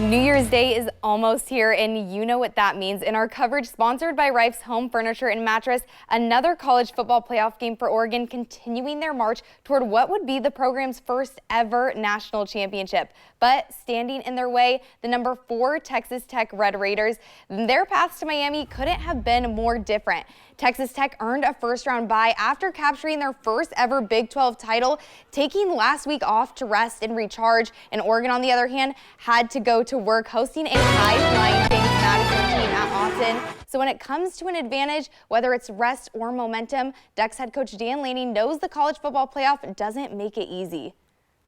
New Year's Day is almost here, and you know what that means. In our coverage sponsored by Rife's Home Furniture and Mattress, another college football playoff game for Oregon, continuing their march toward what would be the program's first ever national championship. But standing in their way, the number 4 Texas Tech Red Raiders. Their paths to Miami couldn't have been more different. Texas Tech earned a first-round bye after capturing their first ever Big 12 title, taking last week off to rest and recharge. And Oregon, on the other hand, had to go to work hosting a high-flying James Madison team at Austin. So when it comes to an advantage, whether it's rest or momentum, Ducks head coach Dan Lanning knows the college football playoff doesn't make it easy.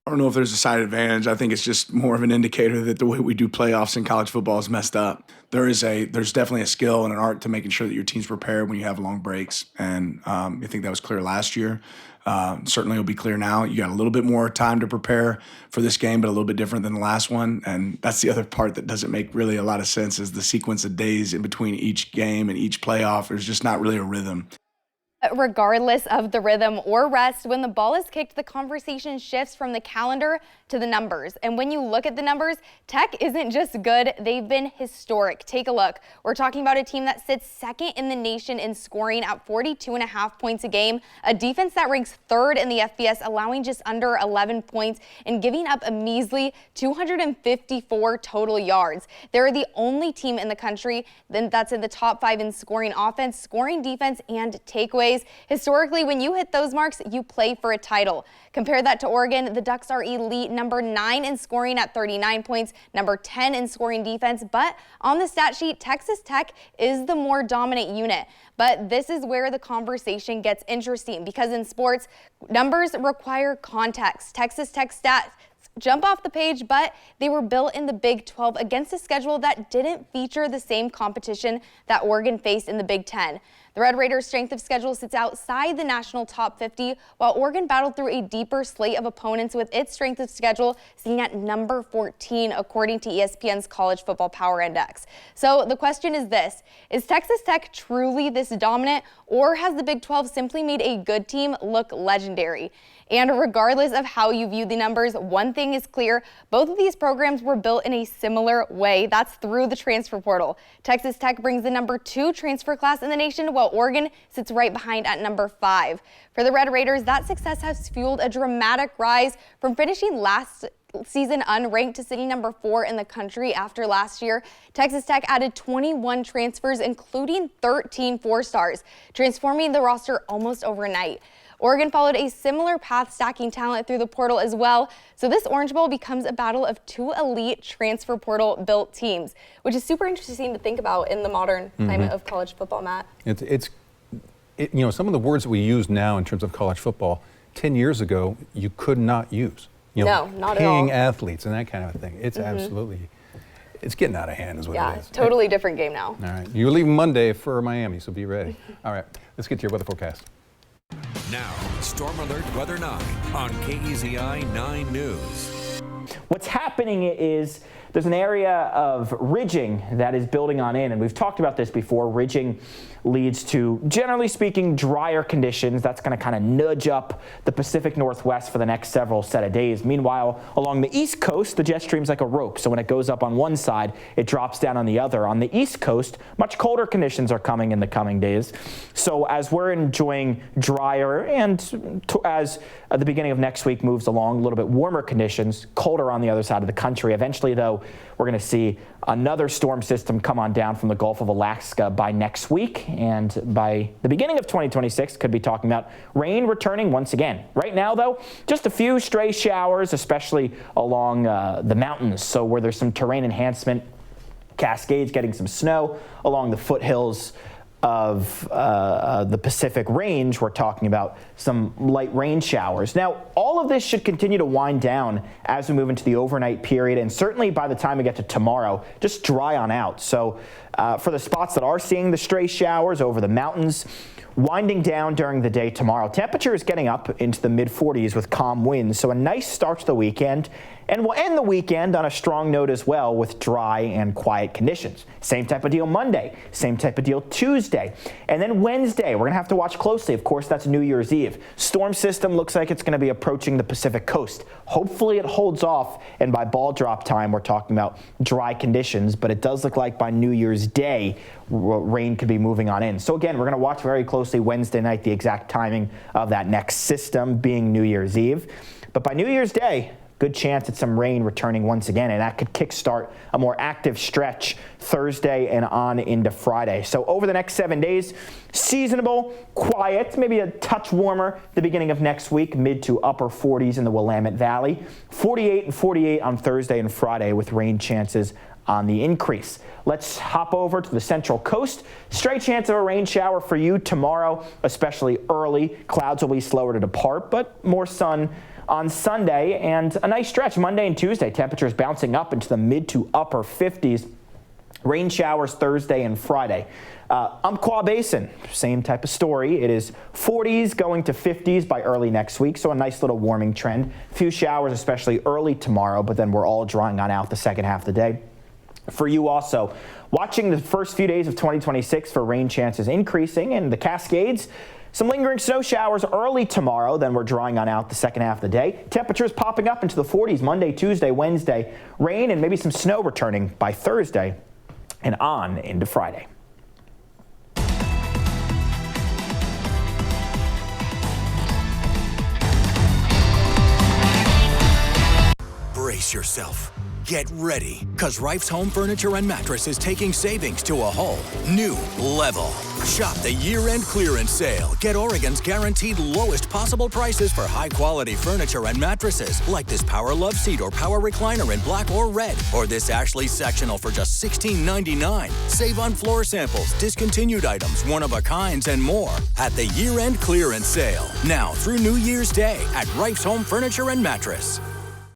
I don't know if there's a side advantage. I think it's just more of an indicator that the way we do playoffs in college football is messed up. There's definitely a skill and an art to making sure that your team's prepared when you have long breaks. And I think that was clear last year. Certainly it'll be clear now. You got a little bit more time to prepare for this game, but a little bit different than the last one. And that's the other part that doesn't make really a lot of sense is the sequence of days in between each game and each playoff. There's just not really a rhythm. Regardless of the rhythm or rest, when the ball is kicked, the conversation shifts from the calendar to the numbers. And when you look at the numbers, Tech isn't just good, they've been historic. Take a look. We're talking about a team that sits second in the nation in scoring at 42.5 points a game, a defense that ranks third in the FBS, allowing just under 11 points and giving up a measly 254 total yards. They're the only team in the country that's in the top 5 in scoring offense, scoring defense, and takeaways. Historically, when you hit those marks, you play for a title. Compare that to Oregon. The Ducks are elite, number 9 in scoring at 39 points, number 10 in scoring defense. But on the stat sheet, Texas Tech is the more dominant unit. But this is where the conversation gets interesting because in sports, numbers require context. Texas Tech stats jump off the page, but they were built in the Big 12 against a schedule that didn't feature the same competition that Oregon faced in the Big 10. The Red Raiders' strength of schedule sits outside the national top 50, while Oregon battled through a deeper slate of opponents with its strength of schedule sitting at number 14, according to ESPN's College Football Power Index. So the question is this: is Texas Tech truly this dominant, or has the Big 12 simply made a good team look legendary? And regardless of how you view the numbers, one thing is clear: both of these programs were built in a similar way. That's through the transfer portal. Texas Tech brings the number 2 transfer class in the nation, while Oregon sits right behind at number 5. For the Red Raiders, that success has fueled a dramatic rise from finishing last season unranked to sitting number 4 in the country after last year. Texas Tech added 21 transfers, including 13 4-stars, transforming the roster almost overnight. Oregon followed a similar path, stacking talent through the portal as well. So this Orange Bowl becomes a battle of 2 elite transfer portal built teams, which is super interesting to think about in the modern climate of college football, Matt. It's you know, some of the words that we use now in terms of college football, 10 years ago, you could not use. You know, no, not at all. Paying athletes and that kind of thing. It's absolutely, it's getting out of hand is what it is. Yeah, totally different game now. All right, you're leaving Monday for Miami, so be ready. All right, let's get to your weather forecast. Now, Storm Alert Weather 9 on KEZI 9 News. What's happening is there's an area of ridging that is building on in, and we've talked about this before. Ridging leads to, generally speaking, drier conditions. That's going to kind of nudge up the Pacific Northwest for the next several set of days. Meanwhile, along the East Coast, the jet stream's like a rope. So when it goes up on one side, it drops down on the other. On the East Coast, much colder conditions are coming in the coming days. So as we're enjoying drier and as the beginning of next week moves along, a little bit warmer conditions, colder on the other side of the country. Eventually, though, we're going to see another storm system come on down from the Gulf of Alaska by next week. And by the beginning of 2026, could be talking about rain returning once again. Right now, though, just a few stray showers, especially along the mountains. So where there's some terrain enhancement, Cascades getting some snow along the foothills of the Pacific Range. We're talking about some light rain showers. Now, all of this should continue to wind down as we move into the overnight period, and certainly by the time we get to tomorrow, just dry on out. So for the spots that are seeing the stray showers over the mountains, Winding down during the day tomorrow. Temperature is getting up into the mid-40s with calm winds, so a nice start to the weekend. And we'll end the weekend on a strong note as well with dry and quiet conditions. Same type of deal Monday, same type of deal Tuesday. And then Wednesday, we're going to have to watch closely. Of course, that's New Year's Eve. Storm system looks like it's going to be approaching the Pacific coast. Hopefully it holds off, and by ball drop time, we're talking about dry conditions, but it does look like by New Year's Day, rain could be moving on in. So again, we're going to watch very closely Wednesday night, the exact timing of that next system being New Year's Eve. But by New Year's Day, good chance at some rain returning once again, and that could kickstart a more active stretch Thursday and on into Friday. So over the next 7 days, seasonable, quiet, maybe a touch warmer the beginning of next week, mid to upper 40s in the Willamette Valley. 48 and 48 on Thursday and Friday with rain chances on the increase. Let's hop over to the Central Coast. Straight chance of a rain shower for you tomorrow, especially early. Clouds will be slower to depart, but more sun on Sunday, and a nice stretch Monday and Tuesday. Temperatures bouncing up into the mid to upper 50s. Rain showers Thursday and Friday. Umpqua Basin, same type of story. It is 40s going to 50s by early next week, so a nice little warming trend. A few showers, especially early tomorrow, but then we're all drying on out the second half of the day. For you also, watching the first few days of 2026 for rain chances increasing, and the Cascades, some lingering snow showers early tomorrow, then we're drying on out the second half of the day. Temperatures popping up into the 40s Monday, Tuesday, Wednesday. Rain and maybe some snow returning by Thursday and on into Friday. Brace yourself. Get ready, because Rife's Home Furniture and Mattress is taking savings to a whole new level. Shop the year-end clearance sale. Get Oregon's guaranteed lowest possible prices for high-quality furniture and mattresses, like this Power Love Seat or Power Recliner in black or red, or this Ashley Sectional for just $16.99. Save on floor samples, discontinued items, one-of-a-kinds, and more at the year-end clearance sale. Now through New Year's Day at Rife's Home Furniture and Mattress.